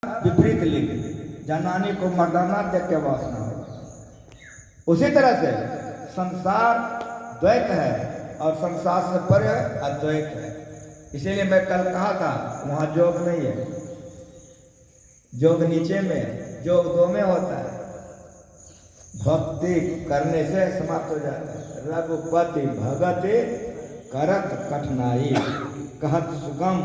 विपरीत लिंग, जनानी को मर्दाना देख के वासना हो। उसी तरह से संसार द्वैत है और संसार से परे अद्वैत है। इसीलिए मैं कल कहा था वहां योग नहीं है, योग नीचे में है, योग दो में होता है। भक्ति करने से समाप्त हो जाता है। रघुपति भगति करत कठिनाई, कहत सुगम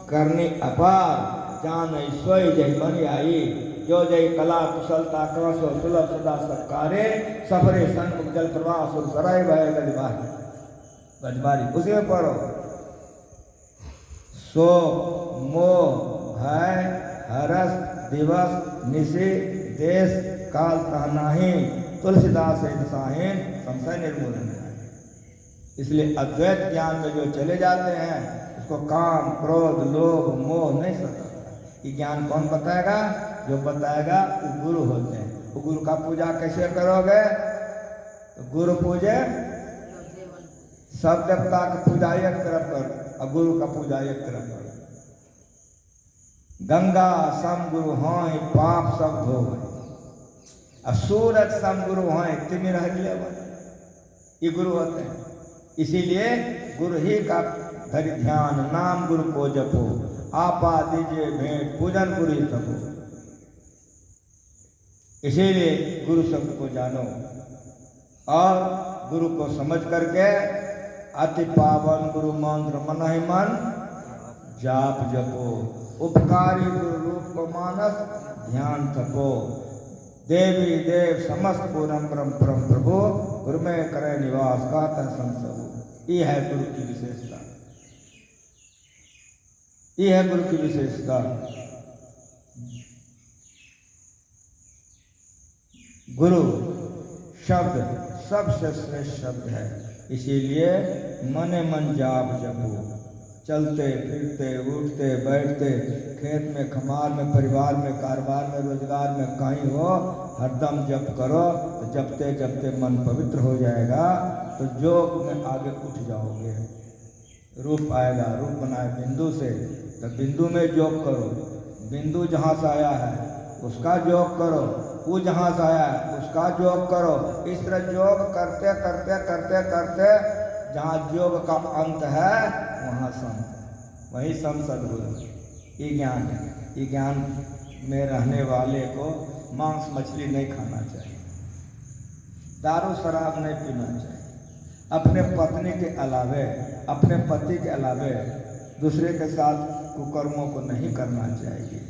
करने अपार, जान सोई जय मन आई। जो जय कला कुशलता कौशल सुलभ सदा सत्कारे, सफरे संग जल प्रवाह सुर सराय भय गजबारी। उसी में पढ़ो, शोक मोह भय हरस दिवस निशि देश काल तहनाही, तुलसीदास साहिन संशय निर्मूलन है। इसलिए अद्वैत ज्ञान में जो चले जाते हैं उसको काम क्रोध लोभ मोह नहीं सकता। ये ज्ञान कौन बताएगा? जो बताएगा वो गुरु होते हैं। वो गुरु का पूजा कैसे करोगे? तो गुरु पूजे सब देवता का पूजा एक तरफ करो और गुरु का पूजा एक तरफ करो। गंगा सम गुरु हैं पाप सब धोए, और सूरज सम गुरु हैं तीन रह गए, ये गुरु होते हैं। इसीलिए गुरु ही का धरि ध्यान, नाम गुरु को जपो, आपा दीजिए भेंट पूजन गुरु ही सबो। इसीलिए गुरु शब्द को जानो और गुरु को समझ करके अति पावन गुरु मंत्र मन ही मन जाप जपो। उपकारी गुरु रूप को मानस ध्यान थको, देवी देव समस्त पूरम ब्रह्म परम प्रभु, गुरु में करे निवास गाता संसबु। ये है गुरु की विशेषता, ये है गुरु की विशेषता। गुरु शब्द सबसे श्रेष्ठ शब्द है। इसीलिए मने मन जाप जपो। चलते फिरते उठते बैठते, खेत में खमार में परिवार में कारोबार में रोजगार में कहीं हो, हरदम जप करो। तो जपते जपते मन पवित्र हो जाएगा तो योग में आगे उठ जाओगे। रूप आएगा, रूप बनाए बिंदु से, तो बिंदु में योग करो। बिंदु जहाँ से आया है उसका योग करो, वो जहाँ से आया है उसका योग करो। इस तरह योग करते करते करते करते जहाँ योग का अंत है वहाँ संत, वही संत सद्गुरु। ये ज्ञान है। ये ज्ञान में रहने वाले को मांस मछली नहीं खाना चाहिए, दारू शराब नहीं पीना चाहिए, अपने पत्नी के अलावे अपने पति के अलावे दूसरे के साथ कुकर्मों को नहीं करना चाहिए,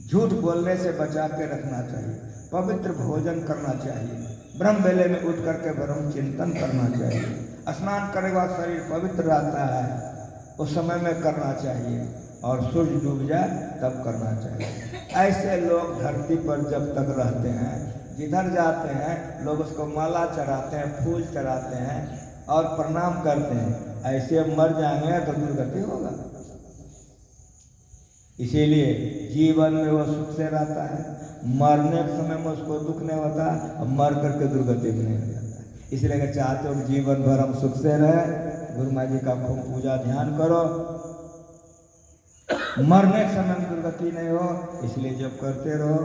झूठ बोलने से बचा के रखना चाहिए, पवित्र भोजन करना चाहिए, ब्रह्म वेले में उठ करके ब्रह्म चिंतन करना चाहिए, स्नान करने के बाद शरीर पवित्र रहता है उस समय में करना चाहिए, और सूर्य डूब जाए तब करना चाहिए। ऐसे लोग धरती पर जब तक रहते हैं, जिधर जाते हैं लोग उसको माला चढ़ाते हैं, फूल चढ़ाते हैं और प्रणाम करते हैं। ऐसे मर जाएंगे तो दुर्गति होगा। इसीलिए जीवन में वो सुख से रहता है, मरने के समय में उसको दुख नहीं होता, और मर करके दुर्गति भी नहीं हो जाता। इसलिए अगर चाहते हो कि जीवन भर हम सुख से रहे, गुरु माँ जी का खूब पूजा ध्यान करो, मरने के समय में दुर्गति नहीं हो, इसलिए जब करते रहो,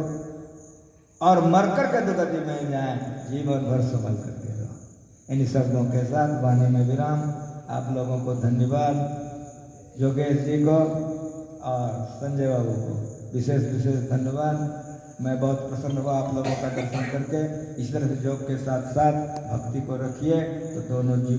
और मर कर के दुर्गति नहीं जाए, जीवन भर संभल करके रहो। इन शब्दों के साथ वाणी में विराम। आप लोगों को धन्यवाद, योगेश जी को और संजय बाबू को विशेष विशेष धन्यवाद। मैं बहुत प्रसन्न हुआ आप लोगों का दर्शन करके। इस तरह से योग के साथ साथ भक्ति को रखिए तो दोनों जीवन